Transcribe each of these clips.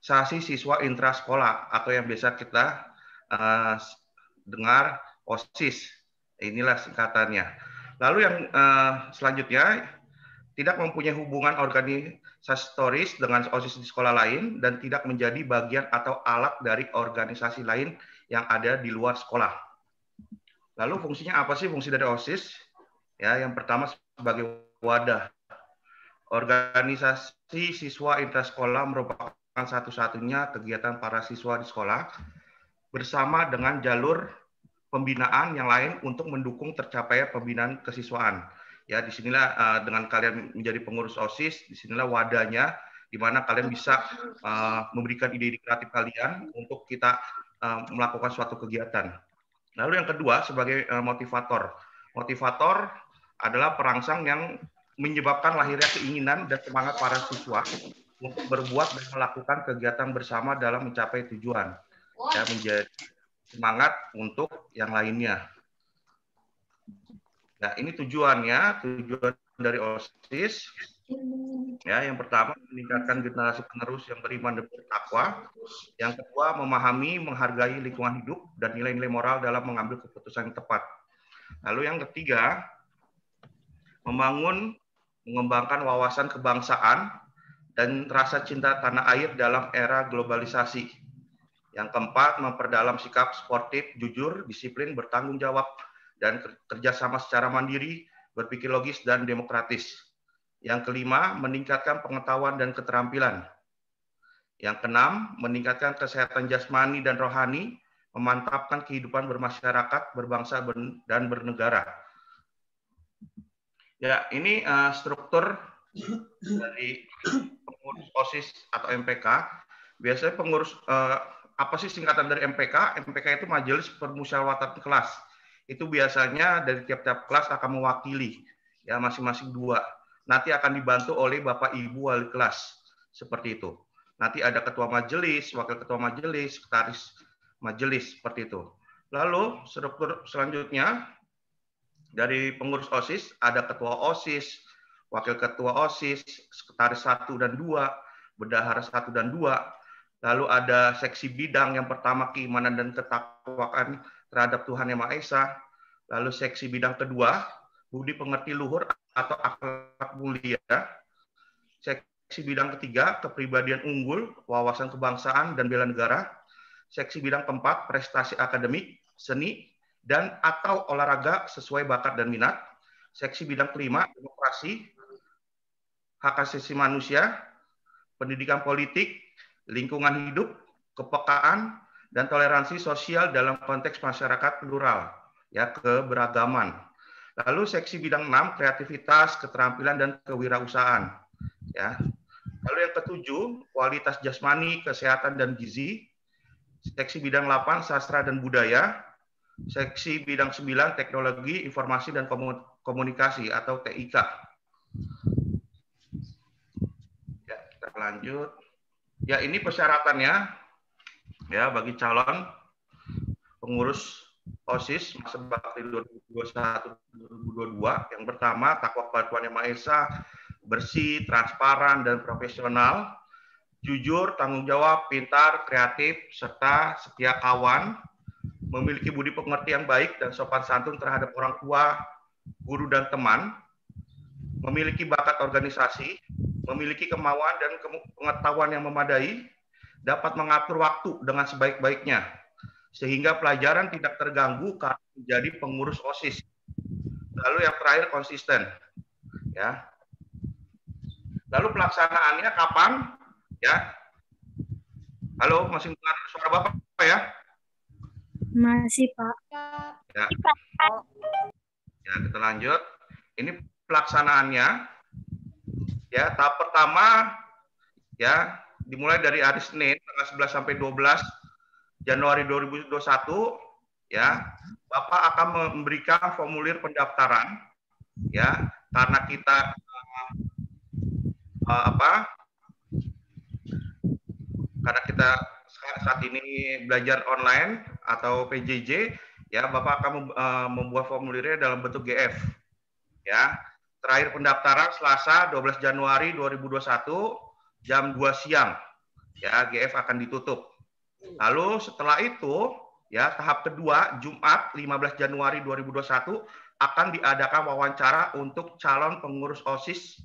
organisasi siswa intrasekolah atau yang biasa kita dengar OSIS. Inilah singkatannya. Lalu yang selanjutnya, tidak mempunyai hubungan organisatoris dengan OSIS di sekolah lain dan tidak menjadi bagian atau alat dari organisasi lain yang ada di luar sekolah. Lalu fungsinya apa sih fungsi dari OSIS? Ya, yang pertama sebagai wadah. Organisasi siswa intrasekolah merupakan satu-satunya kegiatan para siswa di sekolah bersama dengan jalur pembinaan yang lain untuk mendukung tercapainya pembinaan kesiswaan. Ya, disinilah dengan kalian menjadi pengurus OSIS, disinilah wadahnya, di mana kalian bisa memberikan ide-ide kreatif kalian untuk kita melakukan suatu kegiatan. Lalu yang kedua sebagai motivator. Motivator adalah perangsang yang menyebabkan lahirnya keinginan dan semangat para siswa untuk berbuat dan melakukan kegiatan bersama dalam mencapai tujuan. Ya, menjadi semangat untuk yang lainnya. Nah, ini tujuannya, tujuan dari OSIS. Ya, yang pertama meningkatkan generasi penerus yang beriman dan bertakwa. Yang kedua memahami, menghargai lingkungan hidup dan nilai-nilai moral dalam mengambil keputusan yang tepat. Lalu yang ketiga membangun, mengembangkan wawasan kebangsaan dan rasa cinta tanah air dalam era globalisasi. Yang keempat, memperdalam sikap sportif, jujur, disiplin, bertanggung jawab, dan kerjasama secara mandiri, berpikir logis, dan demokratis. Yang kelima, meningkatkan pengetahuan dan keterampilan. Yang keenam, meningkatkan kesehatan jasmani dan rohani, memantapkan kehidupan bermasyarakat, berbangsa, dan bernegara. Ya, ini struktur dari pengurus OSIS atau MPK. Biasanya pengurus apa sih singkatan dari MPK? MPK itu Majelis Permusyawaratan Kelas. Itu biasanya dari tiap-tiap kelas akan mewakili ya masing-masing 2. Nanti akan dibantu oleh Bapak Ibu wali kelas. Seperti itu. Nanti ada ketua majelis, wakil ketua majelis, sekretaris majelis seperti itu. Lalu struktur selanjutnya dari pengurus OSIS ada ketua OSIS, wakil ketua OSIS, sekretaris 1 dan 2, bendahara 1 dan 2. Lalu ada seksi bidang yang pertama keimanan dan ketakwaan terhadap Tuhan Yang Maha Esa. Lalu seksi bidang kedua budi pengerti luhur atau akhlak mulia. Seksi bidang ketiga kepribadian unggul, wawasan kebangsaan dan bela negara. Seksi bidang keempat prestasi akademik, seni, dan atau olahraga sesuai bakat dan minat. Seksi bidang kelima, demokrasi, hak asasi manusia, pendidikan politik, lingkungan hidup, kepekaan, dan toleransi sosial dalam konteks masyarakat plural, ya, keberagaman. Lalu seksi bidang 6, kreativitas, keterampilan, dan kewirausahaan. Ya. Lalu yang ketujuh, kualitas jasmani, kesehatan, dan gizi. Seksi bidang 8, sastra dan budaya. Seksi bidang 9, teknologi, informasi, dan komunikasi atau TIK. Ya, kita lanjut. Ya, ini persyaratannya ya bagi calon pengurus OSIS masa bakti 2021-2022. Yang pertama, takwa kepada Tuhan Yang Maha Esa, bersih, transparan, dan profesional, jujur, tanggung jawab, pintar, kreatif, serta setia kawan, memiliki budi pekerti yang baik dan sopan santun terhadap orang tua, guru, dan teman, memiliki bakat organisasi, memiliki kemauan dan pengetahuan yang memadai, dapat mengatur waktu dengan sebaik-baiknya, sehingga pelajaran tidak terganggu karena menjadi pengurus OSIS. Lalu yang terakhir, konsisten. Ya. Lalu pelaksanaannya kapan? Ya. Halo, masih dengar suara Bapak ya? Masih, Pak. Ya. Ya, kita lanjut. Ini pelaksanaannya. Ya, tahap pertama ya dimulai dari hari Senin tanggal 11 sampai 12 Januari 2021 ya. Bapak akan memberikan formulir pendaftaran ya, karena kita karena kita saat ini belajar online atau PJJ ya, Bapak akan membuat formulirnya dalam bentuk GF ya. Terakhir pendaftaran Selasa 12 Januari 2021 jam 2 siang ya GF akan ditutup. Lalu setelah itu ya tahap kedua Jumat 15 Januari 2021 akan diadakan wawancara untuk calon pengurus OSIS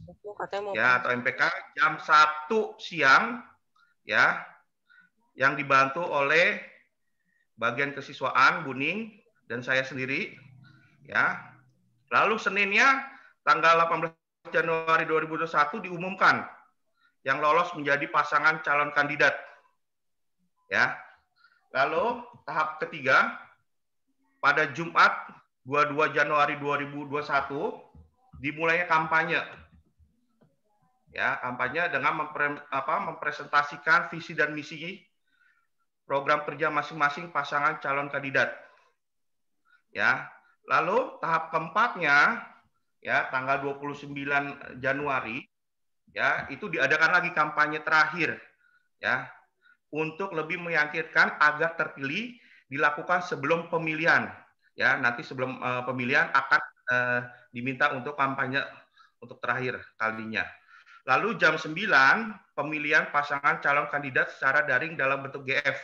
ya atau MPK jam 1 siang ya yang dibantu oleh bagian kesiswaan Buning dan saya sendiri ya. Lalu Seninnya tanggal 18 Januari 2021 diumumkan yang lolos menjadi pasangan calon kandidat. Ya. Lalu tahap ketiga pada Jumat 22 Januari 2021 dimulainya kampanye. Ya, kampanye dengan mempresentasikan visi dan misi program kerja masing-masing pasangan calon kandidat. Ya. Lalu tahap keempatnya ya tanggal 29 Januari ya itu diadakan lagi kampanye terakhir ya untuk lebih meyakinkan agar terpilih dilakukan sebelum pemilihan ya nanti sebelum pemilihan akan diminta untuk kampanye untuk terakhir kalinya. Lalu jam 9 pemilihan pasangan calon kandidat secara daring dalam bentuk GF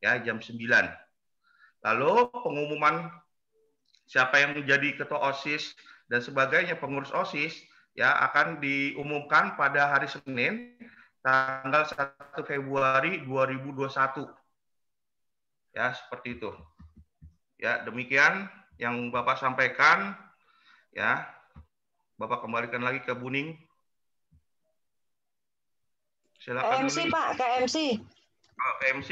ya jam 9. Lalu pengumuman siapa yang menjadi ketua OSIS dan sebagainya pengurus OSIS ya akan diumumkan pada hari Senin tanggal 1 Februari 2021. Ya, seperti itu. Ya, demikian yang Bapak sampaikan ya. Bapak kembalikan lagi ke Buning. Silakan KMC, Pak, KMC. Oh, KMC.